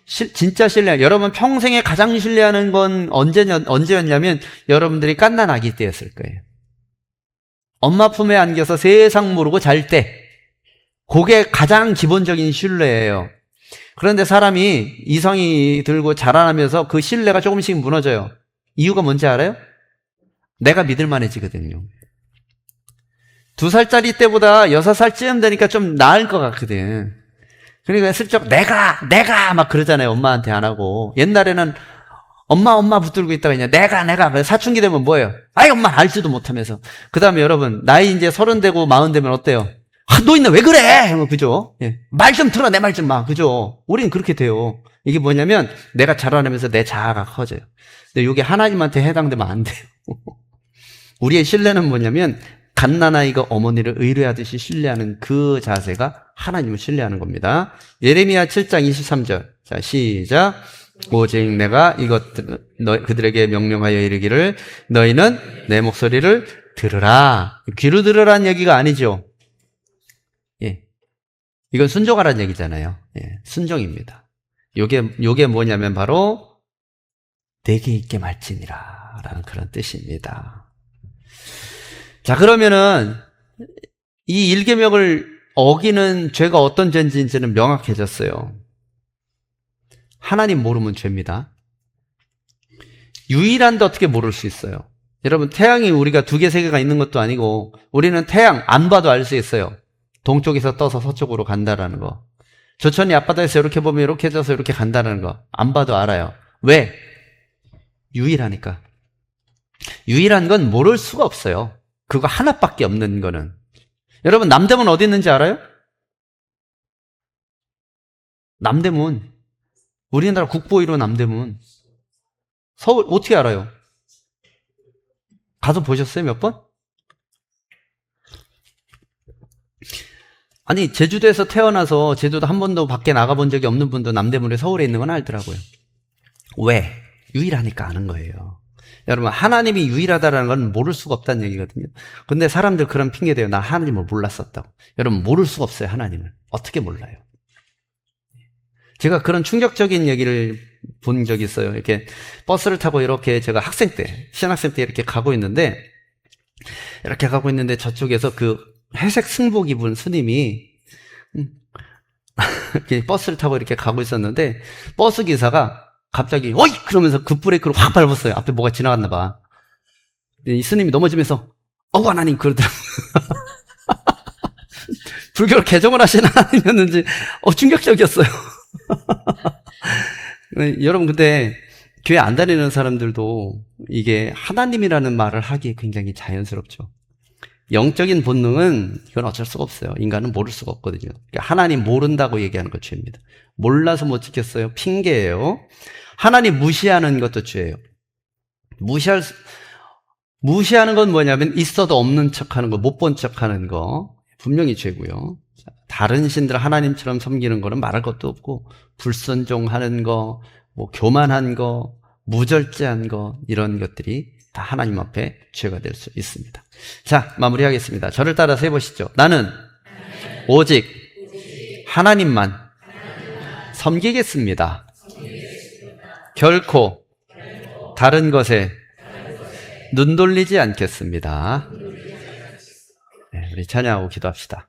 진짜 신뢰. 여러분 평생에 가장 신뢰하는 건 언제였냐면 여러분들이 갓난 아기 때였을 거예요. 엄마 품에 안겨서 세상 모르고 잘 때. 그게 가장 기본적인 신뢰예요. 그런데 사람이 이성이 들고 자라나면서 그 신뢰가 조금씩 무너져요. 이유가 뭔지 알아요? 내가 믿을만해지거든요. 2살짜리 때보다 6살쯤 되니까 좀 나을 것 같거든. 그러니까 슬쩍 내가 막 그러잖아요. 엄마한테 안 하고. 옛날에는 엄마 붙들고 있다가 그냥 내가 사춘기 되면 뭐예요? 아이 엄마 알지도 못하면서. 그 다음에 여러분 나이 이제 30 되고 40 되면 어때요? 너 있네 왜 그래? 그죠? 예. 말 좀 들어 내 말 좀 마. 그죠? 우린 그렇게 돼요. 이게 뭐냐면 내가 자라나면서 내 자아가 커져요. 근데 이게 하나님한테 해당되면 안 돼요. 우리의 신뢰는 뭐냐면 갓난아이가 어머니를 의뢰하듯이 신뢰하는 그 자세가 하나님을 신뢰하는 겁니다. 예레미야 7장 23절. 자, 시작. 오직 내가 그들에게 명령하여 이르기를 너희는 내 목소리를 들으라. 귀로 들으라는 얘기가 아니죠. 예. 이건 순종하라는 얘기잖아요. 예. 순종입니다. 요게 뭐냐면 바로 내게 있게 말지니라 라는 그런 뜻입니다. 자, 그러면은 이 일계명을 어기는 죄가 어떤 죄인지는 명확해졌어요. 하나님 모르면 죄입니다. 유일한데 어떻게 모를 수 있어요? 여러분 태양이 우리가 2개, 3개가 있는 것도 아니고 우리는 태양 안 봐도 알 수 있어요. 동쪽에서 떠서 서쪽으로 간다라는 거. 조천이 앞바다에서 이렇게 보면 이렇게 져서 이렇게 간다는 거. 안 봐도 알아요. 왜? 유일하니까. 유일한 건 모를 수가 없어요. 그거 하나밖에 없는 거는. 여러분 남대문 어디 있는지 알아요? 남대문. 우리나라 국보 1호 남대문. 서울 어떻게 알아요? 가서 보셨어요? 몇 번? 아니 제주도에서 태어나서 제주도 한 번도 밖에 나가본 적이 없는 분도 남대문에 서울에 있는 건 알더라고요. 왜? 유일하니까 아는 거예요. 여러분 하나님이 유일하다는 건 모를 수가 없다는 얘기거든요. 근데 사람들 그런 핑계 대요. 나 하나님을 몰랐었다고. 여러분 모를 수가 없어요. 하나님을. 어떻게 몰라요? 제가 그런 충격적인 얘기를 본 적이 있어요. 이렇게 버스를 타고 이렇게 제가 신학생 때 이렇게 가고 있는데 저쪽에서 그 회색 승복 입은 스님이 이렇게 버스를 타고 이렇게 가고 있었는데 버스 기사가 갑자기 어이! 그러면서 급브레이크를 확 밟았어요. 앞에 뭐가 지나갔나 봐. 이 스님이 넘어지면서 하나님 그러더라고요. 불교를 개종을 하신 하나님이었는지 충격적이었어요. 여러분 근데 교회 안 다니는 사람들도 이게 하나님이라는 말을 하기에 굉장히 자연스럽죠. 영적인 본능은 이건 어쩔 수가 없어요. 인간은 모를 수가 없거든요. 그러니까 하나님 모른다고 얘기하는 것 죄입니다. 몰라서 못 지켰어요. 핑계예요. 하나님 무시하는 것도 죄예요. 무시하는 건 뭐냐면 있어도 없는 척하는 거, 못 본 척하는 거 분명히 죄고요. 다른 신들 하나님처럼 섬기는 거는 말할 것도 없고 불순종하는 거, 뭐 교만한 거, 무절제한 거 이런 것들이 다 하나님 앞에 죄가 될 수 있습니다. 자, 마무리하겠습니다. 저를 따라서 해보시죠. 나는 오직 하나님만 섬기겠습니다. 결코 다른 것에 눈 돌리지 않겠습니다. 네, 우리 찬양하고 기도합시다.